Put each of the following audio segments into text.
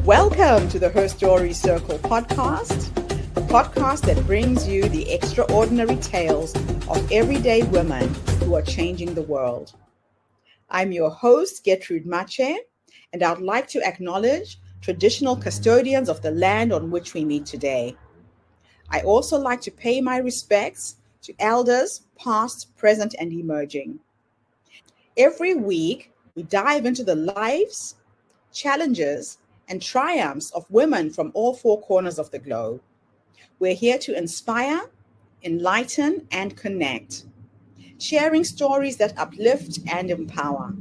Welcome to the Her Story Circle podcast, the podcast that brings you the extraordinary tales of everyday women who are changing the world. I'm your host, Gertrude Mache, and I'd like to acknowledge traditional custodians of the land on which we meet today. I also like to pay my respects to elders, past, present, and emerging. Every week, we dive into the lives, challenges, and triumphs of women from all four corners of the globe. We're here to inspire, enlighten, and connect, sharing stories that uplift and empower.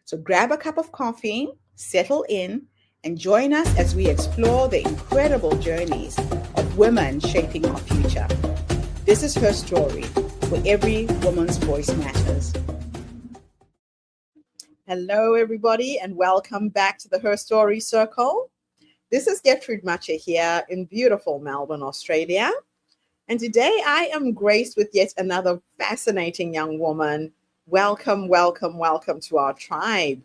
So grab a cup of coffee, settle in, and join us as we explore the incredible journeys of women shaping our future. This is Her Story, where every woman's voice matters. Hello, everybody, and welcome back to the Her Story Circle. This is Gertrude Mache here in beautiful Melbourne, Australia. And today I am graced with yet another fascinating young woman. Welcome, welcome, welcome to our tribe.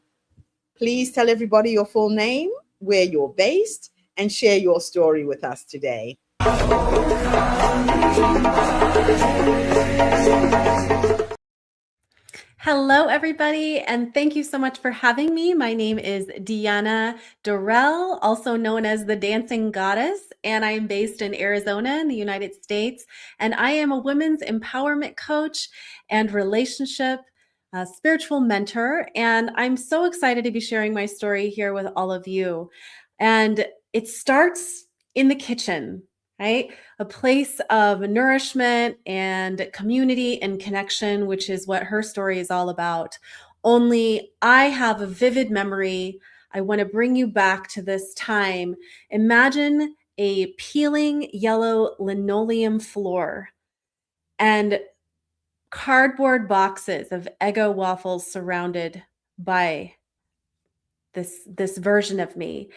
Please tell everybody your full name, where you're based, and share your story with us today. Hello, everybody, and thank you so much for having me. My name is Deanna Dorell, also known as the Dancing Goddess, and I am based in Arizona in the United States, and I am a women's empowerment coach and relationship spiritual mentor, and I'm so excited to be sharing my story here with all of you. And it starts in the kitchen, right? A place of nourishment and community and connection, which is what her story is all about. Only I have a vivid memory. I want to bring you back to this time. Imagine a peeling yellow linoleum floor and cardboard boxes of Eggo Waffles surrounded by this version of me.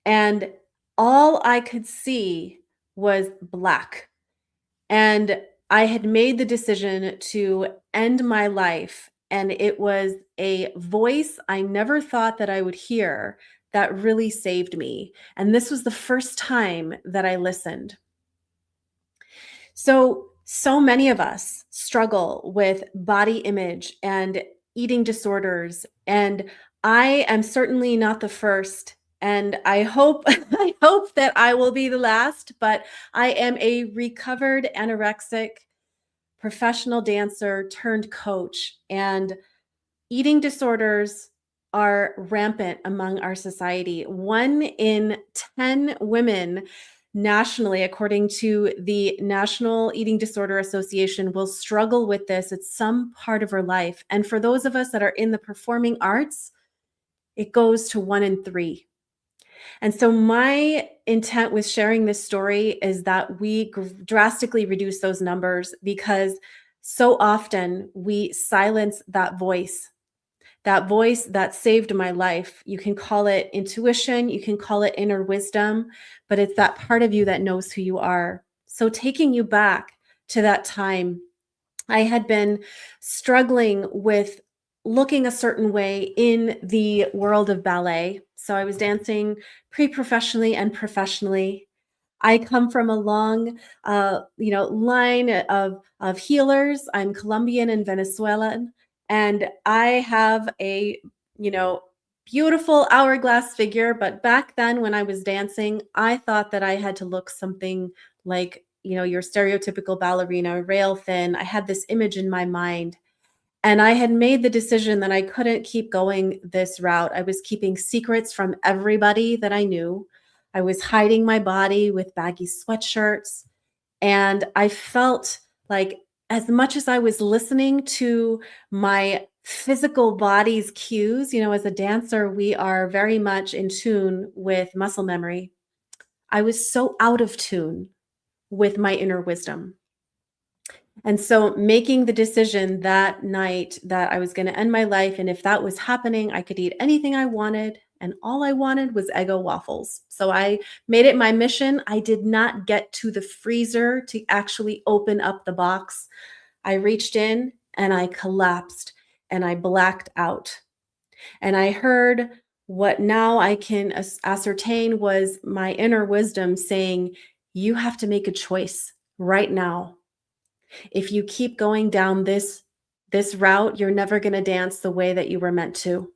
And all I could see was black. And I had made the decision to end my life. And it was a voice I never thought that I would hear that really saved me. And this was the first time that I listened. So many of us struggle with body image and eating disorders. And I am certainly not the first. And I hope that I will be the last, but I am a recovered anorexic professional dancer turned coach, and eating disorders are rampant among our society. 1 in 10 women nationally, according to the National Eating Disorder Association, will struggle with this at some part of her life. And for those of us that are in the performing arts, it goes to 1 in 3. And so my intent with sharing this story is that we drastically reduce those numbers, because so often we silence that voice that saved my life. You can call it intuition, you can call it inner wisdom, but it's that part of you that knows who you are. So taking you back to that time, I had been struggling with looking a certain way in the world of ballet. So I was dancing pre-professionally and professionally. I come from a long, line of healers. I'm Colombian and Venezuelan, and I have a, beautiful hourglass figure. But back then, when I was dancing, I thought that I had to look something like, your stereotypical ballerina, rail thin. I had this image in my mind. And I had made the decision that I couldn't keep going this route. I was keeping secrets from everybody that I knew. I was hiding my body with baggy sweatshirts. And I felt like, as much as I was listening to my physical body's cues, as a dancer, we are very much in tune with muscle memory. I was so out of tune with my inner wisdom. And so making the decision that night that I was going to end my life, and if that was happening, I could eat anything I wanted, and all I wanted was Eggo Waffles. So I made it my mission. I did not get to the freezer to actually open up the box. I reached in and I collapsed and I blacked out. And I heard What now I can ascertain was my inner wisdom saying, you have to make a choice right now. If you keep going down this route, you're never going to dance the way that you were meant to.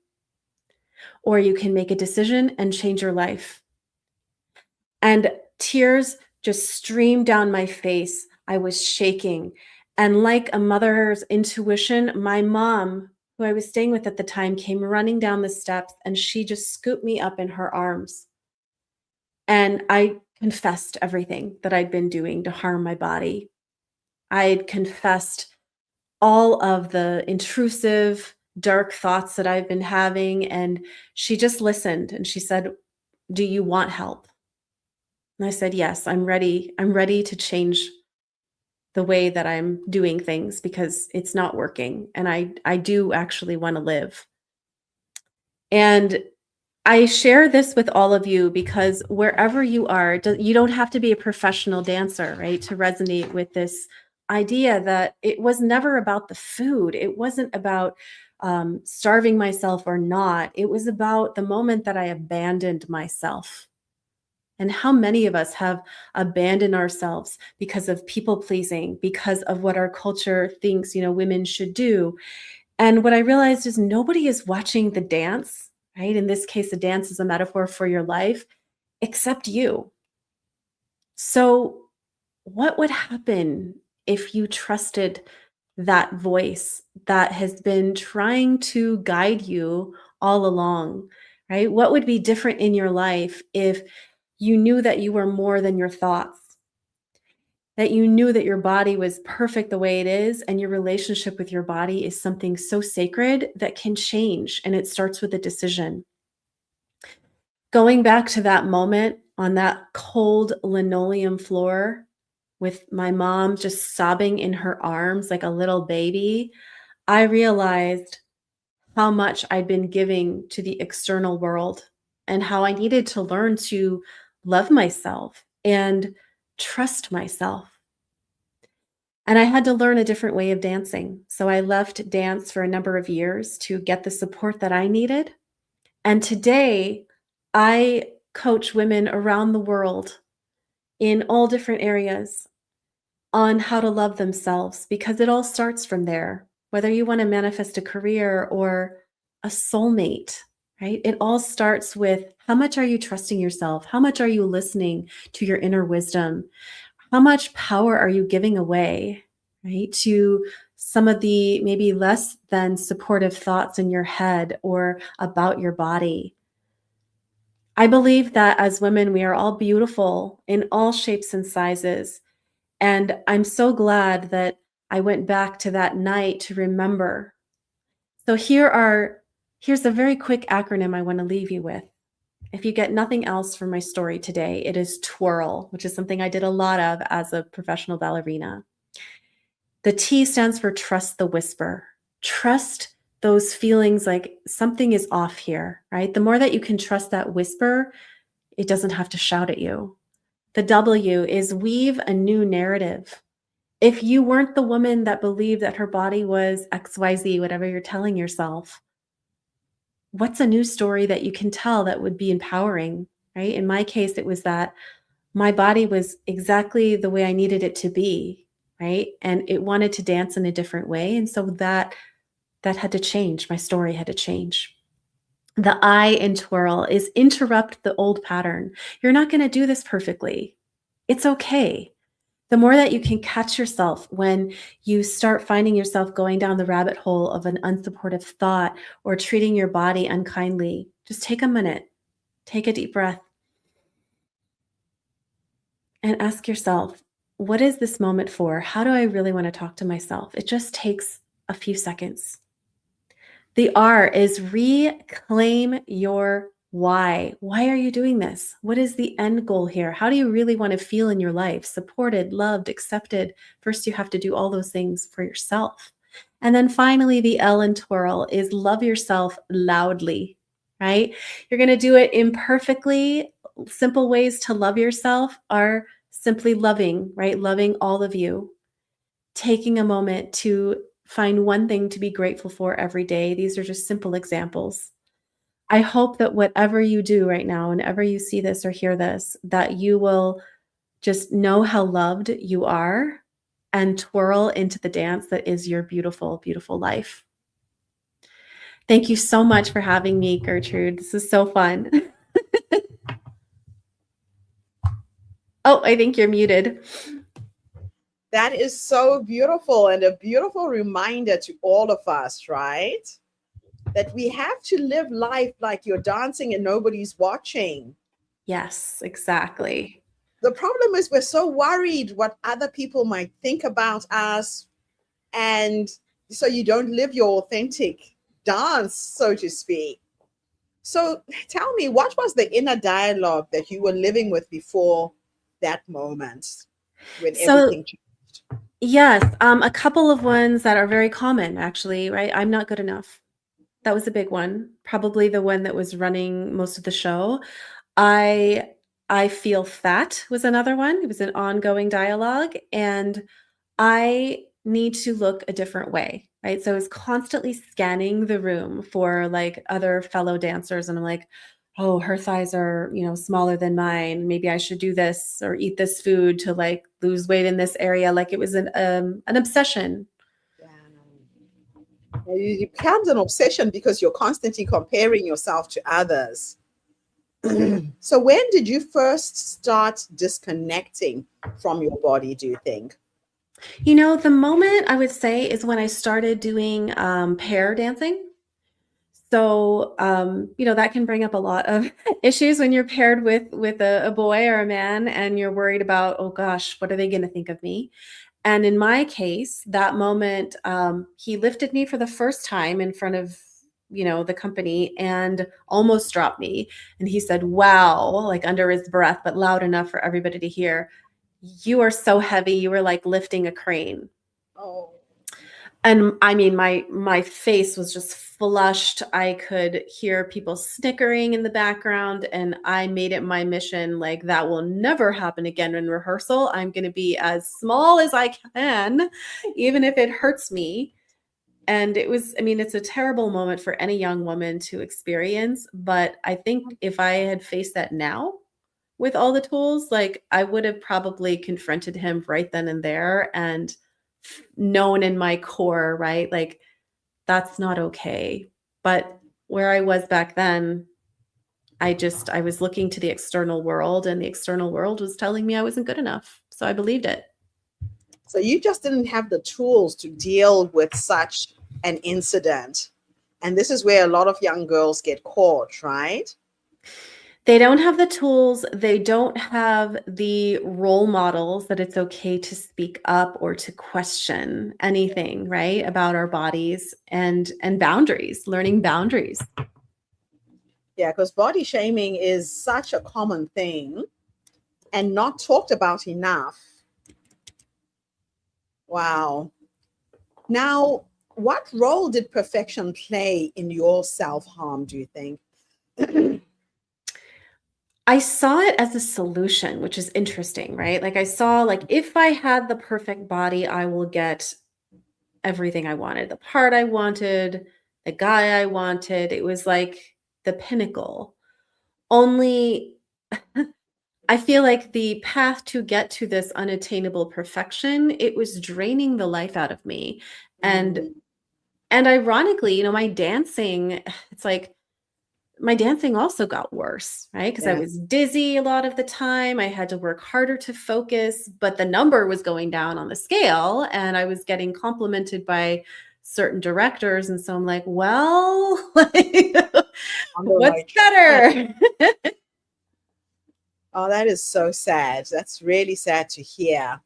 Or you can make a decision and change your life. And tears just streamed down my face. I was shaking. And like a mother's intuition, my mom, who I was staying with at the time, came running down the steps and she just scooped me up in her arms. And I confessed everything that I'd been doing to harm my body. I had confessed all of the intrusive, dark thoughts that I've been having. And she just listened and she said, "Do you want help?" And I said, "Yes, I'm ready. I'm ready to change the way that I'm doing things because it's not working. And I do actually want to live." And I share this with all of you because wherever you are, you don't have to be a professional dancer, right, to resonate with this idea that it was never about the food. It wasn't about starving myself or not. It was about the moment that I abandoned myself. And how many of us have abandoned ourselves because of people pleasing, because of what our culture thinks, women should do. And what I realized is nobody is watching the dance, right? In this case, the dance is a metaphor for your life, except you. So, what would happen if you trusted that voice that has been trying to guide you all along, right? What would be different in your life if you knew that you were more than your thoughts? That you knew that your body was perfect the way it is, and your relationship with your body is something so sacred that can change, and it starts with a decision. Going back to that moment on that cold linoleum floor with my mom just sobbing in her arms like a little baby, I realized how much I'd been giving to the external world and how I needed to learn to love myself and trust myself. And I had to learn a different way of dancing. So I left dance for a number of years to get the support that I needed. And today, I coach women around the world in all different areas on how to love themselves because it all starts from there. Whether you want to manifest a career or a soulmate, right? It all starts with how much are you trusting yourself? How much are you listening to your inner wisdom? How much power are you giving away, right, to some of the maybe less than supportive thoughts in your head or about your body? I believe that as women, we are all beautiful in all shapes and sizes. And I'm so glad that I went back to that night to remember. So here's a very quick acronym I want to leave you with. If you get nothing else from my story today, it is twirl, which is something I did a lot of as a professional ballerina. The T stands for trust the whisper. Trust those feelings like something is off here, right? The more that you can trust that whisper, it doesn't have to shout at you. The W is weave a new narrative. If you weren't the woman that believed that her body was XYZ, whatever you're telling yourself, what's a new story that you can tell that would be empowering, right? In my case, it was that my body was exactly the way I needed it to be, right? And it wanted to dance in a different way. And so that had to change. My story had to change. The I in twirl is interrupt the old pattern. You're not going to do this perfectly. It's okay. The more that you can catch yourself when you start finding yourself going down the rabbit hole of an unsupportive thought or treating your body unkindly, just take a minute, take a deep breath, and ask yourself, what is this moment for? How do I really want to talk to myself? It just takes a few seconds. The R is reclaim your why. Why are you doing this? What is the end goal here? How do you really want to feel in your life? Supported, loved, accepted. First, you have to do all those things for yourself. And then finally, the L in twirl is love yourself loudly, right? You're going to do it imperfectly. Simple ways to love yourself are simply loving, right? Loving all of you. Taking a moment to find one thing to be grateful for every day. These are just simple examples. I hope that whatever you do right now, whenever you see this or hear this, that you will just know how loved you are and twirl into the dance that is your beautiful, beautiful life. Thank you so much for having me, Gertrude. This is so fun. Oh, I think you're muted. That is so beautiful, and a beautiful reminder to all of us, right? That we have to live life like you're dancing and nobody's watching. Yes, exactly. The problem is we're so worried what other people might think about us, and so you don't live your authentic dance, so to speak. So tell me, what was the inner dialogue that you were living with before that moment when So, everything changed? yes, a couple of ones that are very common, actually, right? I'm not good enough. That was a big one. Probably the one that was running most of the show. I I feel fat was another one. It was an ongoing dialogue, and I need to look a different way, right? So I was constantly scanning the room for like other fellow dancers, and I'm like, oh, her thighs are, smaller than mine. Maybe I should do this or eat this food to like lose weight in this area. Like it was an obsession. Yeah, it becomes an obsession because you're constantly comparing yourself to others. So when did you first start disconnecting from your body, do you think? The moment I would say is when I started doing pair dancing. So, that can bring up a lot of issues when you're paired with a boy or a man and you're worried about, oh gosh, what are they going to think of me? And in my case, that moment, he lifted me for the first time in front of, the company and almost dropped me. And he said, wow, like under his breath, but loud enough for everybody to hear, you are so heavy. You were like lifting a crane. Oh, And I mean, my face was just flushed. I could hear people snickering in the background, and I made it my mission, like, that will never happen again in rehearsal. I'm going to be as small as I can, even if it hurts me. And it was, I mean, it's a terrible moment for any young woman to experience. But I think if I had faced that now with all the tools, like I would have probably confronted him right then and there and known in my core, right? Like that's not okay. But where I was back then, I was looking to the external world and the external world was telling me I wasn't good enough. So I believed it. so you just didn't have the tools to deal with such an incident. And this is where a lot of young girls get caught, right? They don't have the tools, they don't have the role models that it's okay to speak up or to question anything, right? About our bodies and boundaries, learning boundaries. Yeah, because body shaming is such a common thing and not talked about enough. Wow. Now, what role did perfection play in your self-harm, do you think? I saw it as a solution, which is interesting, right? Like I saw like if I had the perfect body, I will get everything I wanted, the part I wanted, the guy I wanted. It was like the pinnacle. Only I feel like the path to get to this unattainable perfection, it was draining the life out of me. And Mm, and ironically, my dancing, it's like my dancing also got worse, right? Because I yes. was dizzy a lot of the time. I had to work harder to focus, but the number was going down on the scale and I was getting complimented by certain directors. And so I'm like, well, like, On the what's right track. better? Oh, that is so sad. That's really sad to hear.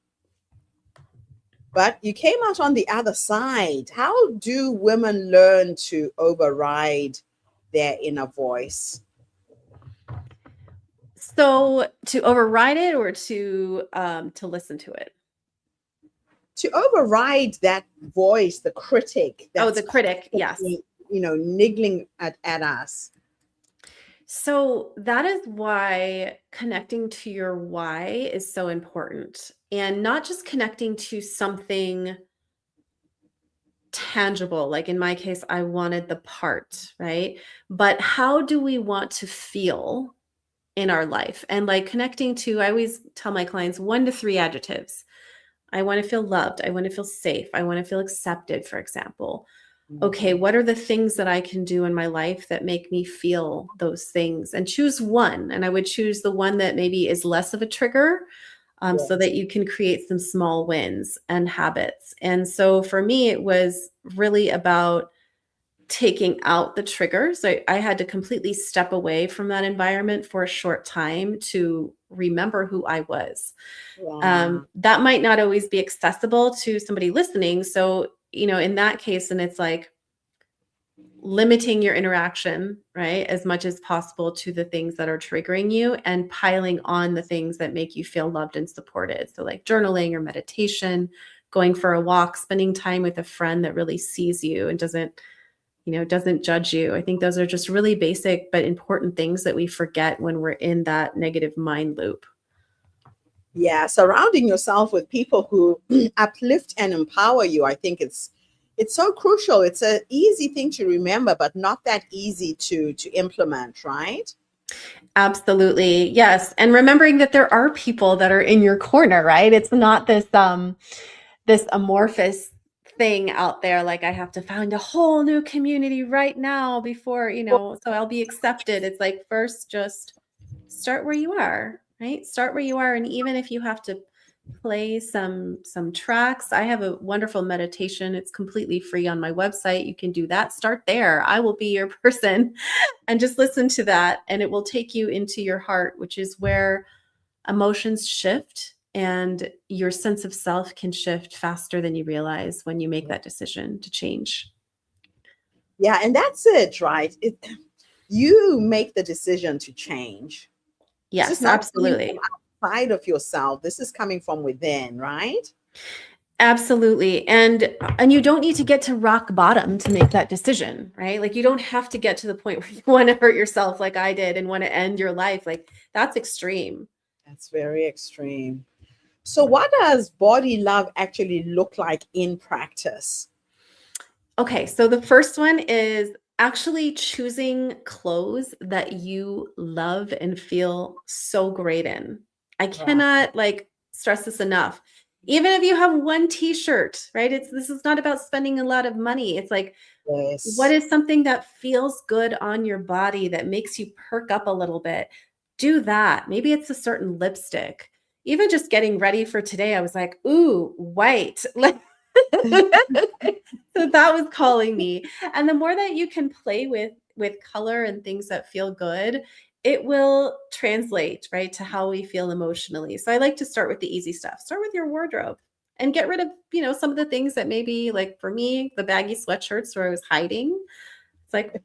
But you came out on the other side. How do women learn to override their inner voice? So to override it or to listen to it? To override that voice, the critic Oh, that's the critic, yes. constantly, niggling at us. So that is why connecting to your why is so important. And not just connecting to something tangible. Like in my case, I wanted the part, right? But how do we want to feel in our life? And like connecting to, I always tell my clients 1 to 3 adjectives. I want to feel loved. I want to feel safe. I want to feel accepted, for example. Okay, what are the things that I can do in my life that make me feel those things? And choose one. And I would choose the one that maybe is less of a trigger, so Yes. that you can create some small wins and habits. And so for me, it was really about taking out the triggers. I had to completely step away from that environment for a short time to remember who I was. Wow. That might not always be accessible to somebody listening. So, in that case, and it's like limiting your interaction, right, as much as possible to the things that are triggering you and piling on the things that make you feel loved and supported. So, like journaling or meditation, going for a walk, spending time with a friend that really sees you and doesn't judge you. I think those are just really basic but important things that we forget when we're in that negative mind loop. Yeah, surrounding yourself with people who uplift and empower you, I think it's so crucial. It's an easy thing to remember, but not that easy to implement, right? Absolutely. Yes. And remembering that there are people that are in your corner, right? It's not this amorphous thing out there like I have to find a whole new community right now before, so I'll be accepted. It's like first just start where you are, right? Start where you are, and even if you have to play some tracks, I have a wonderful meditation. It's completely free on my website. You can do that. Start there. I will be your person and just listen to that, and it will take you into your heart, which is where emotions shift and your sense of self can shift faster than you realize when you make that decision to change. Yeah, and that's it, right? You make the decision to change. This is Yes, not coming from absolutely. outside of yourself. This is coming from within, right? Absolutely. And you don't need to get to rock bottom to make that decision, right? Like you don't have to get to the point where you want to hurt yourself like I did and want to end your life. Like that's extreme. That's very extreme. So, what does body love actually look like in practice? Okay, so the first one is actually choosing clothes that you love and feel so great in. I Wow. cannot like stress this enough. Even if you have one t-shirt, right? This is not about spending a lot of money. It's like what Yes. is something that feels good on your body that makes you perk up a little bit? Do that. Maybe it's a certain lipstick. Even just getting ready for today, I was like, ooh, white. Like so that was calling me. And the more that you can play with color and things that feel good, it will translate, right, to how we feel emotionally. So I like to start with the easy stuff. Start with your wardrobe and get rid of, some of the things that maybe like for me, the baggy sweatshirts where I was hiding. It's like,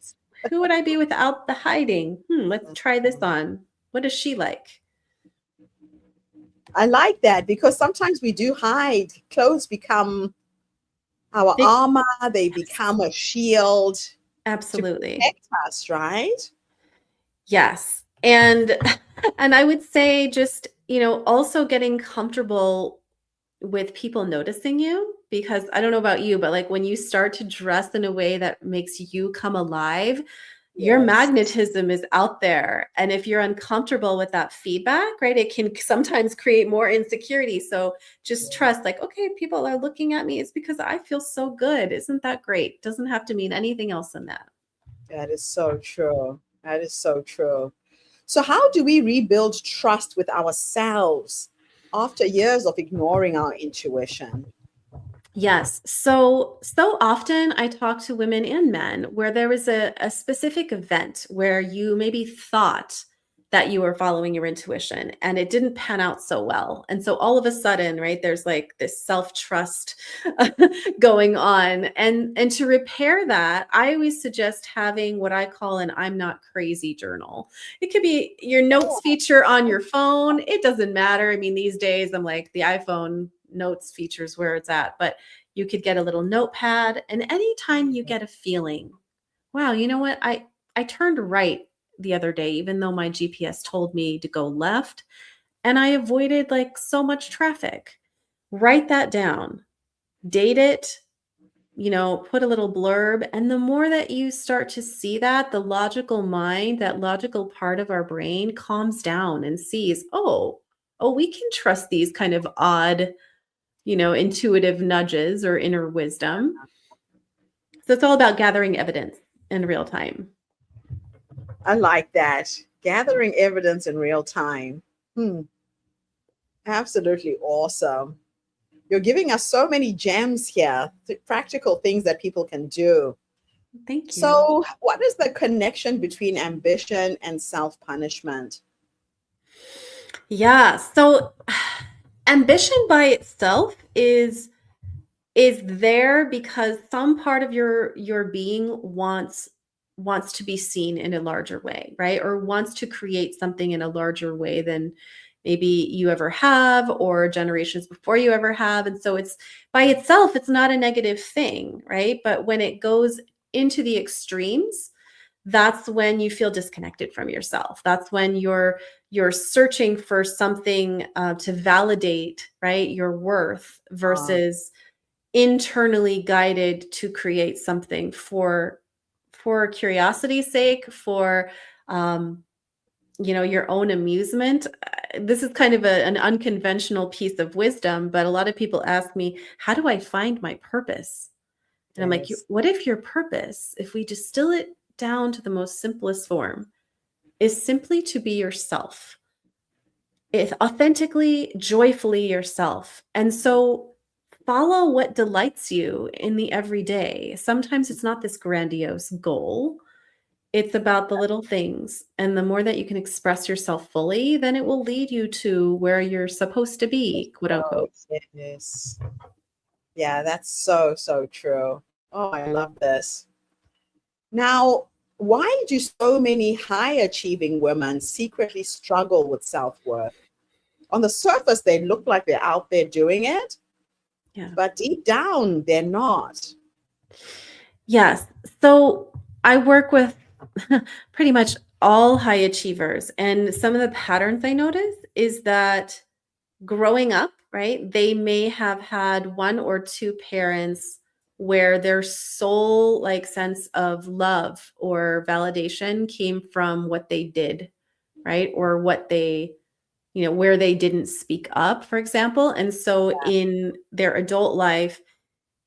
who would I be without the hiding? Let's try this on. What does she like? I like that because sometimes we do hide. Clothes become our They, armor, they yes, become a shield to absolutely. protect us, right? Yes. And and I would say just, also getting comfortable with people noticing you because I don't know about you, but like when you start to dress in a way that makes you come alive, your Yes. magnetism is out there. And if you're uncomfortable with that feedback, right, it can sometimes create more insecurity. So just trust, like, okay, people are looking at me. It's because I feel so good. Isn't that great? Doesn't have to mean anything else than that. That is so true. That is so true. So, how do we rebuild trust with ourselves after years of ignoring our intuition? Yes. So often I talk to women and men where there was a specific event where you maybe thought that you were following your intuition and it didn't pan out so well. And so all of a sudden, right, there's like this self-trust going on. And to repair that, I always suggest having what I call an I'm not crazy journal. It could be your notes feature on your phone. It doesn't matter. I mean, these days I'm like the iPhone notes features where it's at, but you could get a little notepad, and anytime you get a feeling, wow, you know what? I turned right the other day even though my GPS told me to go left, and I avoided like so much traffic. Write that down. Date it, put a little blurb. And the more that you start to see that, the logical mind, that logical part of our brain calms down and sees, oh, we can trust these kind of odd, intuitive nudges or inner wisdom. So it's all about gathering evidence in real time. I like that. Gathering evidence in real time. Absolutely awesome. You're giving us so many gems here, practical things that people can do. Thank you. So, what is the connection between ambition and self-punishment? Yeah. So ambition by itself is there because some part of your being wants to be seen in a larger way, right? Or wants to create something in a larger way than maybe you ever have or generations before you ever have. And so it's by itself, it's not a negative thing, right? But when it goes into the extremes, that's when you feel disconnected from yourself. That's when you're searching for something to validate, right, your worth versus internally guided to create something for curiosity's sake, for your own amusement. This is kind of an unconventional piece of wisdom, but a lot of people ask me, how do I find my purpose? And I'm like, Yes. what if your purpose, if we distill it down to the most simplest form, is simply to be yourself? It's authentically, joyfully yourself. And so follow what delights you in the everyday. Sometimes it's not this grandiose goal. It's about the little things. And the more that you can express yourself fully, then it will lead you to where you're supposed to be, quote unquote. Yes. Yeah, that's so, so true. Oh, I love this. Now, why do so many high achieving women secretly struggle with self-worth? On the surface, they look like they're out there doing it, Yeah. but deep down, they're not. Yes. So I work with pretty much all high achievers. And some of the patterns I notice is that growing up, right, they may have had one or two parents where their sole sense of love or validation came from what they did, right? Or what they, where they didn't speak up, for example. And so in their adult life,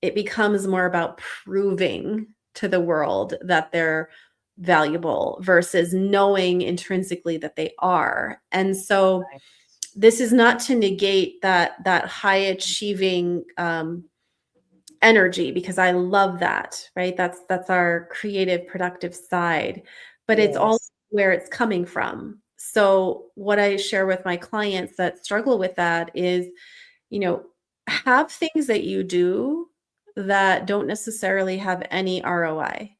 it becomes more about proving to the world that they're valuable versus knowing intrinsically that they are. And so this is not to negate that high achieving energy, because I love that, right? That's our creative, productive side, but it's all Yes. where it's coming from. So what I share with my clients that struggle with that is, have things that you do that don't necessarily have any ROI,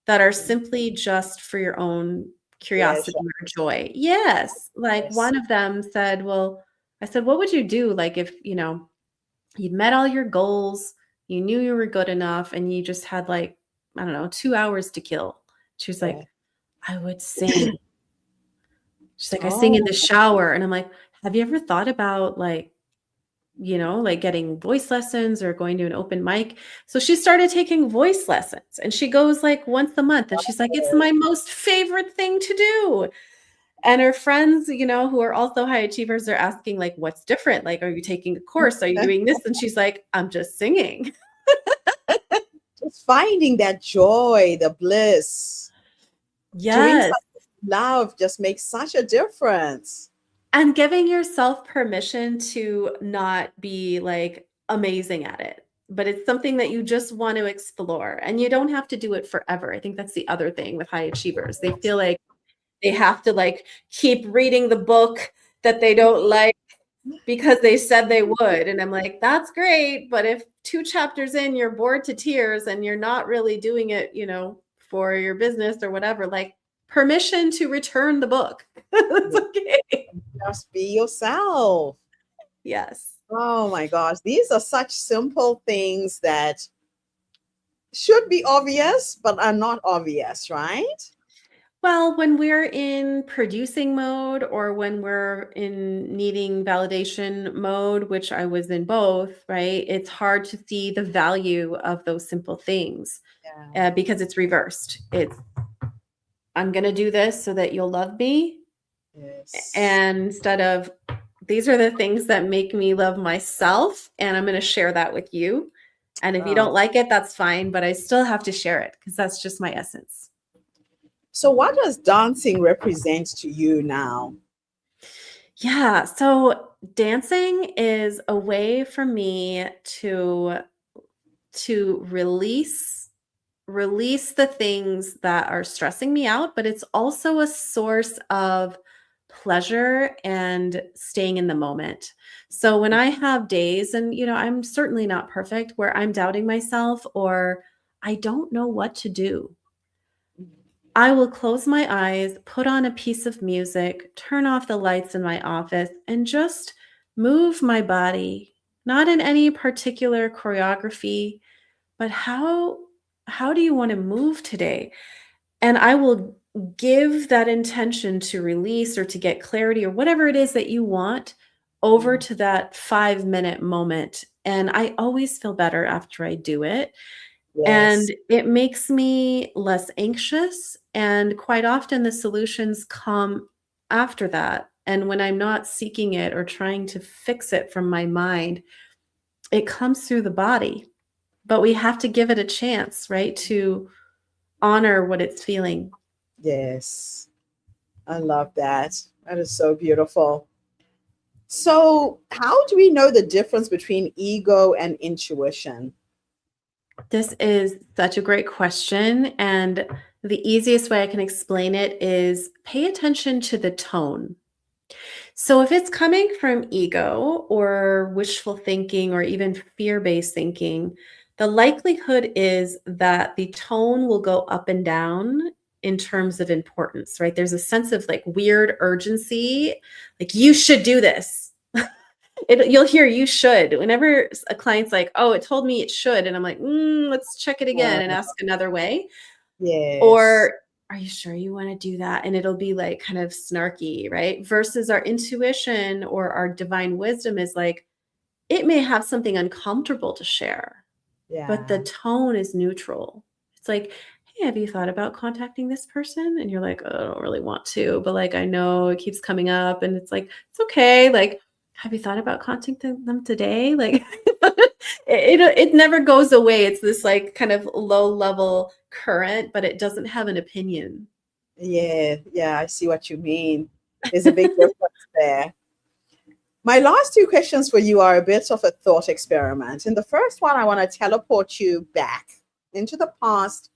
that are simply just for your own curiosity Pleasure. or joy. Yes. Like Yes. one of them said, well, I said, what would you do? Like if, you'd met all your goals, you knew you were good enough, and you just had I don't know, 2 hours to kill. She was Yeah. like, I would sing. She's like, I sing in Oh, the shower. And I'm like, have you ever thought about getting voice lessons or going to an open mic? So she started taking voice lessons, and she goes once a month, and she's like, it's my most favorite thing to do. And her friends, who are also high achievers, are asking what's different? Are you taking a course? Are you doing this? And she's like, I'm just singing. just finding that joy, the bliss, doing Yes. something you love just makes such a difference. And giving yourself permission to not be amazing at it, but it's something that you just want to explore, and you don't have to do it forever. I think that's the other thing with high achievers. They feel like they have to keep reading the book that they don't like because they said they would. And I'm like, that's great. But if 2 chapters in, you're bored to tears and you're not really doing it, for your business or whatever, permission to return the book. That's okay. Just be yourself. Yes. Oh my gosh, these are such simple things that should be obvious, but are not obvious, right? Well, when we're in producing mode or when we're in needing validation mode, which I was in both, right? It's hard to see the value of those simple things Yeah. because it's reversed. It's, I'm going to do this so that you'll love me. Yes. And instead of, these are the things that make me love myself, and I'm going to share that with you. And if you Oh. don't like it, that's fine, but I still have to share it because that's just my essence. So, what does dancing represent to you now? Yeah, so dancing is a way for me to release the things that are stressing me out, but it's also a source of pleasure and staying in the moment. So when I have days, and I'm certainly not perfect, where I'm doubting myself or I don't know what to do, I will close my eyes, put on a piece of music, turn off the lights in my office, and just move my body, not in any particular choreography, but how do you want to move today? And I will give that intention to release or to get clarity or whatever it is that you want over Mm. to that 5-minute moment. And I always feel better after I do it. Yes. And it makes me less anxious. And quite often the solutions come after that. And when I'm not seeking it or trying to fix it from my mind, it comes through the body. But we have to give it a chance, right? To honor what it's feeling. Yes. I love that. That is so beautiful. So, how do we know the difference between ego and intuition? This is such a great question. And the easiest way I can explain it is pay attention to the tone. So, if it's coming from ego or wishful thinking or even fear based thinking, the likelihood is that the tone will go up and down in terms of importance, right? There's a sense of like weird urgency, like you should do this. You'll hear you should whenever a client's like, oh, it told me it should. And I'm like, let's check it again and Uh, ask another way. yes. Or are you sure you want to do that? And it'll be like kind of snarky, right? Versus our intuition or our divine wisdom is like, it may have something uncomfortable to share, but the Yeah. tone is neutral. It's like, hey, have you thought about contacting this person? And you're like, oh, I don't really want to, but like, I know it keeps coming up. And it's like, it's okay. Like, have you thought about contacting them today? Like, it never goes away. It's this like kind of low level current, but it doesn't have an opinion. Yeah. Yeah. I see what you mean. There's a big difference there. My last two questions for you are a bit of a thought experiment. In the first one, I want to teleport you back into the past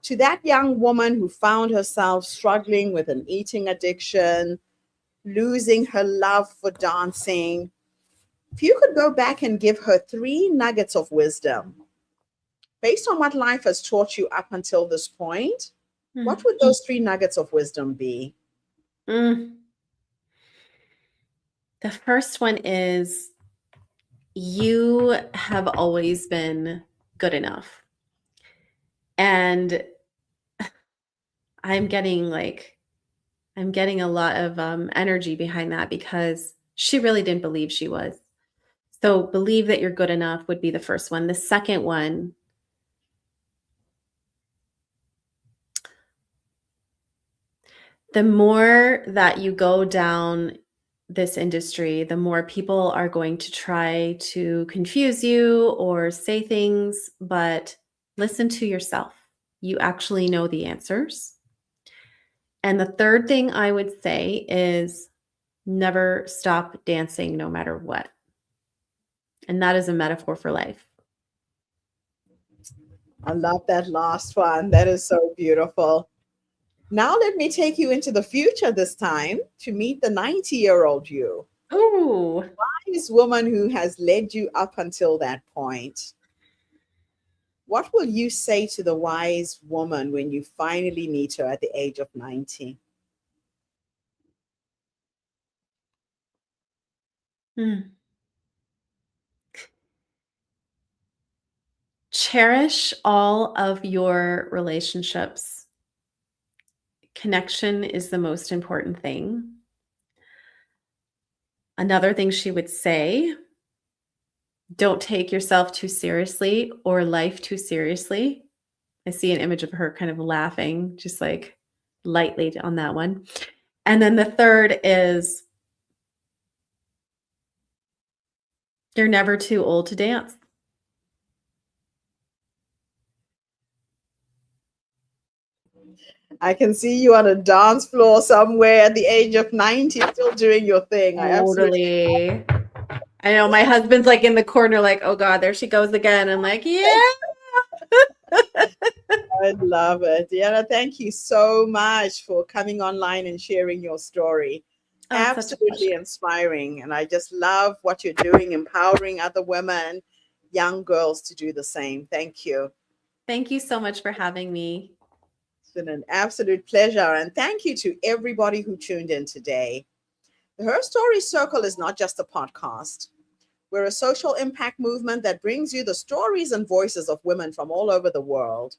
to that young woman who found herself struggling with an eating addiction, losing her love for dancing. If you could go back and give her three nuggets of wisdom based on what life has taught you up until this point, what Mm. would those three nuggets of wisdom be? Mm. The first one is you have always been good enough. And I'm getting like, I'm getting a lot of energy behind that because she really didn't believe she was. So believe that you're good enough would be the first one. The second one, the more that you go down this industry, the more people are going to try to confuse you or say things, but listen to yourself. You actually know the answers. And the third thing I would say is never stop dancing no matter what. And that is a metaphor for life. I love that last one. That is so beautiful. Now, let me take you into the future this time to meet the 90-year-old you, Ooh. this woman who has led you up until that point. What will you say to the wise woman when you finally meet her at the age of 90? Mm. Cherish all of your relationships. connection is the most important thing. Another thing she would say, don't take yourself too seriously or life too seriously. I see an image of her kind of laughing, just like lightly on that one. And then the third is, you're never too old to dance. I can see you on a dance floor somewhere at the age of 90, still doing your thing. Totally. I know my husband's like in the corner, like, oh God, there she goes again. I'm like, yeah. I love it. Deanna, thank you so much for coming online and sharing your story. Oh, Absolutely inspiring. And I just love what you're doing, empowering other women, young girls to do the same. Thank you. Thank you so much for having me. It's been an absolute pleasure. And thank you to everybody who tuned in today. The Her Story Circle is not just a podcast. We're a social impact movement that brings you the stories and voices of women from all over the world.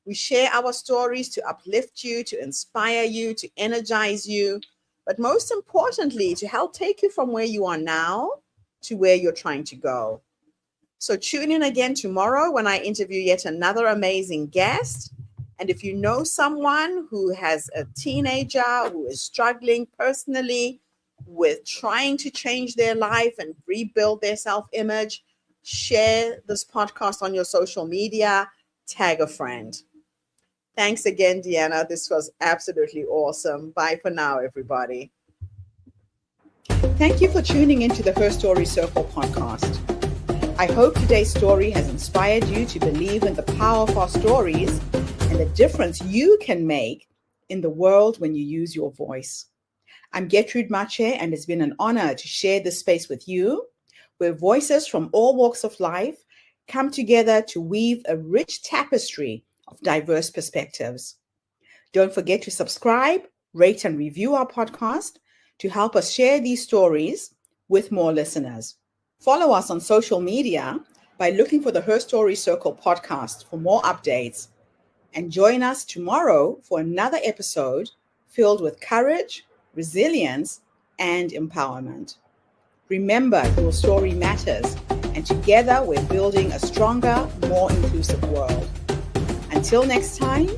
We share our stories to uplift you, to inspire you, to energize you, but most importantly, to help take you from where you are now to where you're trying to go. So tune in again tomorrow when I interview yet another amazing guest. And if you know someone who has a teenager who is struggling personally with trying to change their life and rebuild their self-image, share this podcast on your social media, tag a friend. Thanks again, Deanna. This was absolutely awesome. Bye for now, everybody. Thank you for tuning into the Her Story Circle podcast. I hope today's story has inspired you to believe in the power of our stories and the difference you can make in the world when you use your voice. I'm Gertrude Mache, and it's been an honor to share this space with you, where voices from all walks of life come together to weave a rich tapestry of diverse perspectives. Don't forget to subscribe, rate, and review our podcast to help us share these stories with more listeners. Follow us on social media by looking for the Her Story Circle podcast for more updates. And join us tomorrow for another episode filled with courage, resilience, and empowerment. Remember, your story matters, and together we're building a stronger, more inclusive world. Until next time,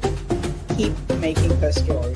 keep making her story.